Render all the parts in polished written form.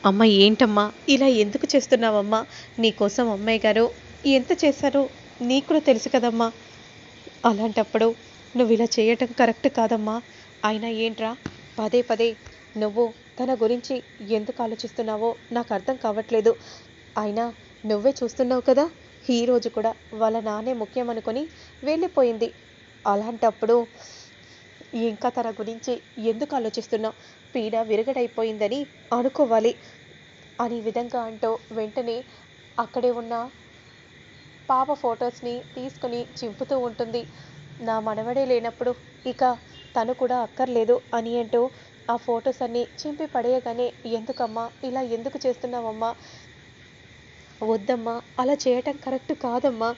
అమ్మ ఏంటమ్మా ఇలా ఎందుకు చేస్తున్నావమ్మా? నీకోసం అమ్మాయి గారు ఎంత చేశారో నీకు కూడా తెలుసు కదమ్మా. అలాంటప్పుడు నువ్వు ఇలా చేయటం కరెక్ట్ కాదమ్మా. అయినా ఏంట్రా పదే పదే నువ్వు తన గురించి ఎందుకు ఆలోచిస్తున్నావో నాకు అర్థం కావట్లేదు. అయినా నువ్వే చూస్తున్నావు కదా, ఈరోజు కూడా వాళ్ళ నాన్నే ముఖ్యం అనుకొని వెళ్ళిపోయింది. అలాంటప్పుడు ఇంకా తన గురించి ఎందుకు ఆలోచిస్తున్నావు? పీడ విరగడైపోయిందని అనుకోవాలి అని విధంగా అంటూ వెంటనే అక్కడే ఉన్న పాప ఫొటోస్ని తీసుకుని చింపుతూ ఉంటుంది. నా మనవడే లేనప్పుడు ఇక తను కూడా అక్కర్లేదు అని అంటూ ఆ ఫొటోస్ అన్నీ చింపి పడేయగానే, ఎందుకమ్మా ఇలా ఎందుకు చేస్తున్నావమ్మా? వద్దమ్మా, అలా చేయటం కరెక్ట్ కాదమ్మా.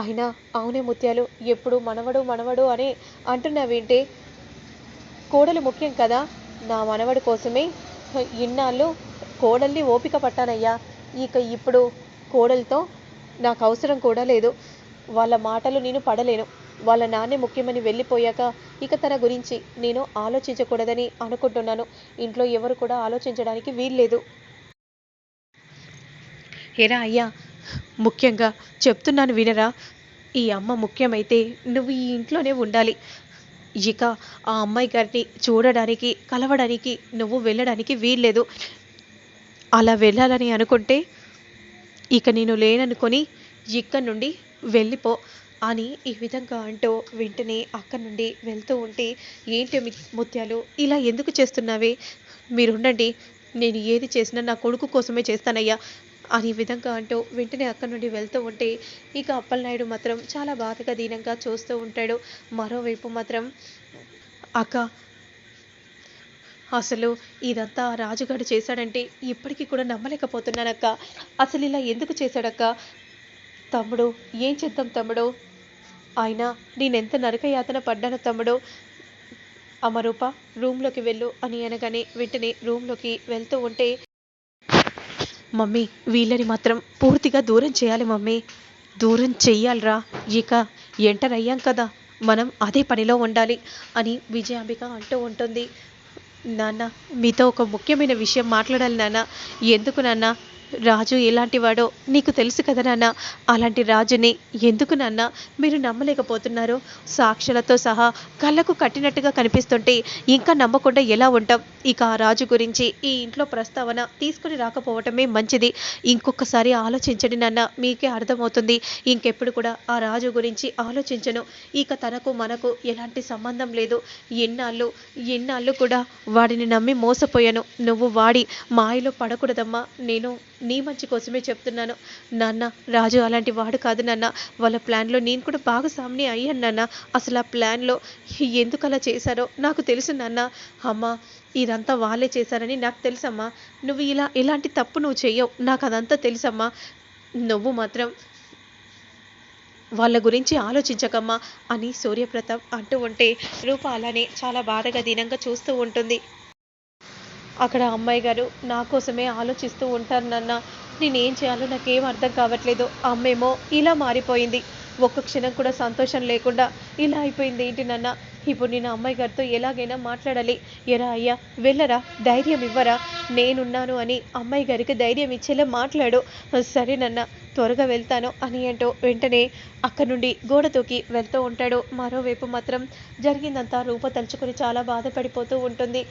అయినా అవునే ముత్యాలు, ఎప్పుడు మనవడు మనవడు అని అంటున్నావేంటి? కోడలు ముఖ్యం కదా. నా మనవడి కోసమే ఇన్నాళ్ళు కోడల్ని ఓపిక పట్టానయ్యా. ఇక ఇప్పుడు కోడలతో నాకు అవసరం కూడా లేదు. వాళ్ళ మాటలు నేను పడలేను. వాళ్ళ నాన్నే ముఖ్యమని వెళ్ళిపోయాక ఇక తన గురించి నేను ఆలోచించకూడదని అనుకుంటున్నాను. ఇంట్లో ఎవరు కూడా ఆలోచించడానికి వీల్లేదు. ఏరా అయ్యా, ముఖ్యంగా చెప్తున్నాను వినరా? ఈ అమ్మ ముఖ్యమైతే నువ్వు ఈ ఇంట్లోనే ఉండాలి. ఇక ఆ అమ్మాయి గారిని చూడడానికి, కలవడానికి నువ్వు వెళ్ళడానికి వీల్లేదు. అలా వెళ్ళాలని అనుకుంటే ఇక నేను లేననుకొని ఇక్కడి నుండి వెళ్ళిపో అని ఈ విధంగా అంటూ వెంటనే అక్కడి నుండి వెళ్తూ ఉంటే, ఏంటి ముత్యాలు ఇలా ఎందుకు చేస్తున్నావే? మీరుండండి, నేను ఏది చేసినా నా కొడుకు కోసమే చేస్తానయ్యా అని విధంగా అంటూ వెంటనే అక్కడి నుండి వెళ్తూ ఉంటే, ఇక అప్పలనాయుడు మాత్రం చాలా బాధగా దీనంగా చూస్తూ ఉంటాడు. మరోవైపు మాత్రం అక్క, అసలు ఇదంతా రాజుగాడు చేశాడంటే ఇప్పటికీ కూడా నమ్మలేకపోతున్నానక్క. అసలు ఇలా ఎందుకు చేశాడక్క? తమ్ముడు, ఏం చేద్దాం తమ్ముడు? అయినా నేనెంత నరకయాతన పడ్డాను తమ్ముడు. అమరూప, రూమ్లోకి వెళ్ళు అని అనగానే వెంటనే రూమ్లోకి వెళ్తూ ఉంటే, మమ్మీ వీళ్ళని మాత్రం పూర్తిగా దూరం చేయాలి మమ్మీ, దూరం చెయ్యాలిరా. ఇక ఎంటర్ అయ్యాం కదా, మనం అదే పనిలో ఉండాలి అని విజయాంబిక అంటూ ఉంటుంది. నాన్న, మీతో ఒక ముఖ్యమైన విషయం మాట్లాడాలి నాన్న. ఎందుకు నాన్న? రాజు ఎలాంటి వాడో నీకు తెలుసు కదా నాన్న. అలాంటి రాజుని ఎందుకు నాన్న మీరు నమ్మలేకపోతున్నారు? సాక్షులతో సహా కళ్ళకు కట్టినట్టుగా కనిపిస్తుంటే ఇంకా నమ్మకుండా ఎలా ఉంటాం? ఇక ఆ రాజు గురించి ఈ ఇంట్లో ప్రస్తావన తీసుకుని రాకపోవటమే మంచిది. ఇంకొకసారి ఆలోచించండి నాన్న, మీకే అర్థమవుతుంది. ఇంకెప్పుడు కూడా ఆ రాజు గురించి ఆలోచించను. ఇక తనకు మనకు ఎలాంటి సంబంధం లేదు. ఎన్నాళ్ళు ఎన్నాళ్ళు కూడా వాడిని నమ్మి మోసపోయాను. నువ్వు వాడి మాయలో పడకూడదమ్మా. నేను నీ మంచి కోసమే చెప్తున్నాను నాన్న. రాజు అలాంటి వాడు కాదు నాన్న. వాళ్ళ ప్లాన్లో నేను కూడా భాగస్వామిని అయ్యాను నాన్న. అసలు ఆ ప్లాన్లో ఎందుకు అలా చేశారో నాకు తెలుసు నాన్న. అమ్మ, ఇదంతా వాళ్ళే చేశారని నాకు తెలుసమ్మా. నువ్వు ఇలాంటి తప్పు నువ్వు చెయ్యవు, నాకు అదంతా తెలుసమ్మా. నువ్వు మాత్రం వాళ్ళ గురించి ఆలోచించకమ్మా అని సూర్యప్రతాప్ అంటూ ఉంటే, రూప అలానే చాలా బాధగా దీనంగా చూస్తూ ఉంటుంది. అక్కడ అమ్మాయి గారు నా కోసమే ఆలోచిస్తూ ఉంటారు నాన్న. నేనేం చేయాలో నాకేం అర్థం కావట్లేదు. అమ్మేమో ఇలా మారిపోయింది. ఒక్క క్షణం కూడా సంతోషం లేకుండా ఇలా అయిపోయింది ఏంటి నాన్న? ఇప్పుడు నేను అమ్మాయి గారితో ఎలాగైనా మాట్లాడాలి. ఎరా అయ్యా, వెళ్ళరా, ధైర్యం ఇవ్వరా? నేనున్నాను అని అమ్మాయి గారికి ధైర్యం ఇచ్చేలా మాట్లాడు. సరే నాన్న, త్వరగా వెళ్తాను అని అంటూ వెంటనే అక్కడి నుండి గోడ దూకి వెళ్తూ ఉంటాడు. మరోవైపు మాత్రం జరిగిందంతా రూప తలుచుకొని చాలా బాధపడిపోతూ ఉంటుంది.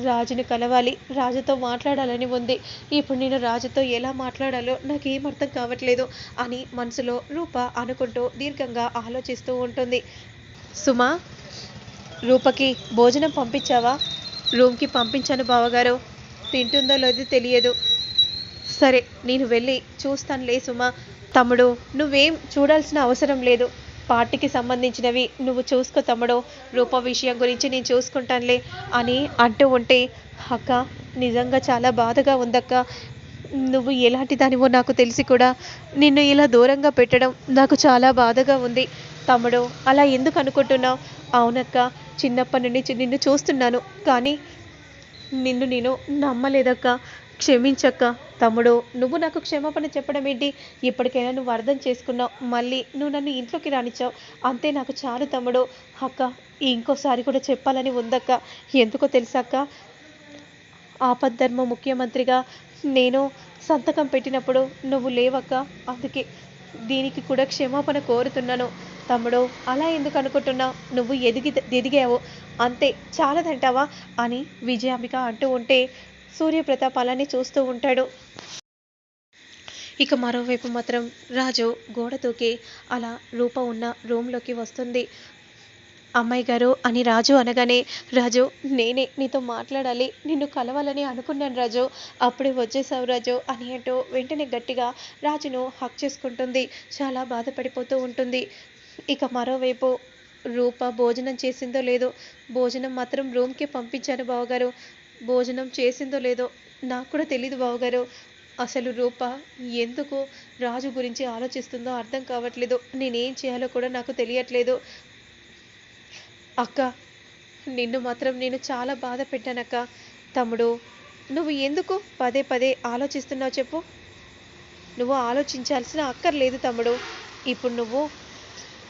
రాజుని కలవాలి, రాజుతో మాట్లాడాలని ఉంది. ఇప్పుడు నేను రాజుతో ఎలా మాట్లాడాలో నాకేం అర్థం కావట్లేదు అని మనసులో రూప అనుకుంటూ దీర్ఘంగా ఆలోచిస్తూ ఉంటుంది. సుమా, రూపకి భోజనం పంపించావా? రూమ్కి పంపించాను బావగారు. తింటుందో లేదో తెలియదు. సరే, నేను వెళ్ళి చూస్తానులే సుమా. తమ్ముడు, నువ్వేం చూడాల్సిన అవసరం లేదు. పార్టీకి సంబంధించినవి నువ్వు చూసుకో తమ్ముడు. రూప విషయం గురించి నేను చూసుకుంటానులే అని అంటూ ఉంటే, అక్క, నిజంగా చాలా బాధగా ఉందక్క. నువ్వు ఎలాంటి దానివో నాకు తెలిసి కూడా నిన్ను ఇలా దూరంగా పెట్టడం నాకు చాలా బాధగా ఉంది. తమ్ముడు, అలా ఎందుకు అనుకుంటున్నావు? అవునక్క, చిన్నప్పటి నుండి నిన్ను చూస్తున్నాను, కానీ నిన్ను నేను నమ్మలేదక్క. క్షమించక్క. తమ్ముడు, నువ్వు నాకు క్షమాపణ చెప్పడం ఏంటి? ఇప్పటికైనా నువ్వు అర్థం చేసుకున్నావు. మళ్ళీ నువ్వు నన్ను ఇంట్లోకి రానిచ్చావు. అంతే నాకు చాలు తమ్ముడు. అక్క, ఇంకోసారి కూడా చెప్పాలని ఉందక్క. ఎందుకో తెలుసాక్క, ఆపద్ధర్మ ముఖ్యమంత్రిగా నేను సంతకం పెట్టినప్పుడు నువ్వు లేవక్క. అందుకే దీనికి కూడా క్షమాపణ కోరుతున్నాను. తమ్ముడు అలా ఎందుకు అనుకుంటున్నావు? నువ్వు ఎదిగావు అంతే, చాలదంటావా అని విజయాంబిక అంటూ ఉంటే సూర్యప్రతాప్ అలానే చూస్తూ ఉంటాడు. ఇక మరోవైపు మాత్రం రాజు గోడ దూకి అలా రూప ఉన్న రూమ్లోకి వస్తుంది. అమ్మాయి గారు అని రాజు అనగానే, రాజు నేనే నీతో మాట్లాడాలి, నిన్ను కలవాలని అనుకున్నాను రాజు, అప్పుడే వచ్చేసావు రాజు అని అంటూ వెంటనే గట్టిగా రాజును హక్ చేసుకుంటుంది. చాలా బాధపడిపోతూ ఉంటుంది. ఇక మరోవైపు రూప భోజనం చేసిందో లేదో, భోజనం మాత్రం రూమ్కి పంపించాను బావగారు. భోజనం చేసిందో లేదో నాకు కూడా తెలీదు బావగారు. అసలు రూప ఎందుకు రాజు గురించి ఆలోచిస్తుందో అర్థం కావట్లేదు. నేనేం చేయాలో కూడా నాకు తెలియట్లేదు. అక్క, నిన్ను మాత్రం నేను చాలా బాధ పెట్టానక్క. తమ్ముడు నువ్వు ఎందుకు పదే పదే ఆలోచిస్తున్నావు చెప్పు? నువ్వు ఆలోచించాల్సిన అక్కర్లేదు తమ్ముడు. ఇప్పుడు నువ్వు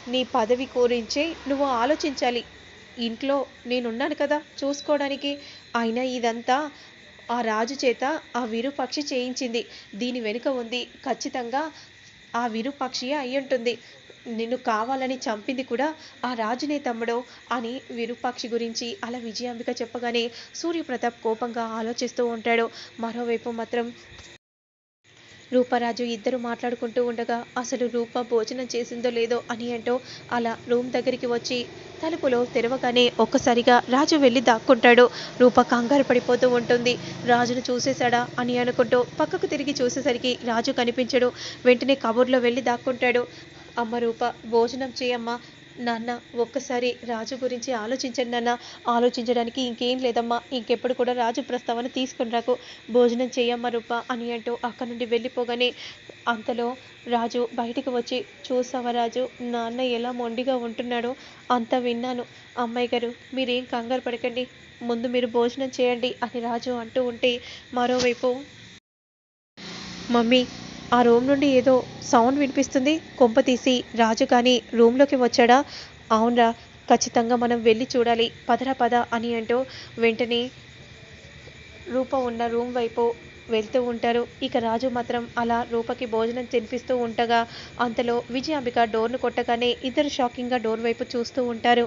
నీ పదవి గురించే నువ్వు ఆలోచించాలి. ఇంట్లో నేనున్నాను కదా చూసుకోవడానికి. అయినా ఇదంతా ఆ రాజు చేత ఆ విరూపాక్షి చేయించింది. దీని వెనుక ఉంది ఖచ్చితంగా ఆ విరూపాక్షియే అయ్యుంటుంది. నిన్ను కావాలని చంపింది కూడా ఆ రాజునే తమ్ముడు అని విరూపాక్షి గురించి అలా విజయాంబిక చెప్పగానే సూర్యప్రతాప్ కోపంగా ఆలోచిస్తూ ఉంటాడు. మరోవైపు మాత్రం రూపరాజు ఇద్దరు మాట్లాడుకుంటూ ఉండగా అసలు రూప భోజనం చేసిందో లేదో అని అంటూ అలా రూమ్ దగ్గరికి వచ్చి తలుపులో తెరవగానే ఒక్కసారిగా రాజు వెళ్ళి దాక్కుంటాడు. రూప కంగారు పడిపోతూ ఉంటుంది. రాజును చూసేశాడా అని అనుకుంటూ పక్కకు తిరిగి చూసేసరికి రాజు కనిపించడు. వెంటనే కబోర్డ్లో వెళ్ళి దాక్కుంటాడు. అమ్మ రూప భోజనం చేయమ్మా. నాన్న ఒక్కసారి రాజు గురించి ఆలోచించండి నాన్న. ఆలోచించడానికి ఇంకేం లేదమ్మా. ఇంకెప్పుడు కూడా రాజు ప్రస్తావన తీసుకుని రాకు. భోజనం చేయమ్మ రూప అని అంటూ అక్కడి నుండి వెళ్ళిపోగానే అంతలో రాజు బయటికి వచ్చి, చూసావా రాజు నాన్న ఎలా మొండిగా ఉంటున్నాడో అంత విన్నాను. అమ్మాయి గారు మీరేం కంగారు పడకండి, ముందు మీరు భోజనం చేయండి అని రాజు అంటూ ఉంటే మరోవైపు మమ్మీ ఆ రూమ్ నుండి ఏదో సౌండ్ వినిపిస్తుంది. కొంప తీసి రాజు కానీ రూమ్లోకి వచ్చాడా? అవునరా, ఖచ్చితంగా మనం వెళ్ళి చూడాలి, పదరా పద అని అంటూ వెంటనే రూప ఉన్న రూమ్ వైపు వెళ్తూ ఉంటారు. ఇక రాజు మాత్రం అలా రూపకి భోజనం తినిపిస్తూ ఉండగా అంతలో విజయాంబిక డోర్ను కొట్టగానే ఇద్దరు షాకింగ్గా డోర్ వైపు చూస్తూ ఉంటారు.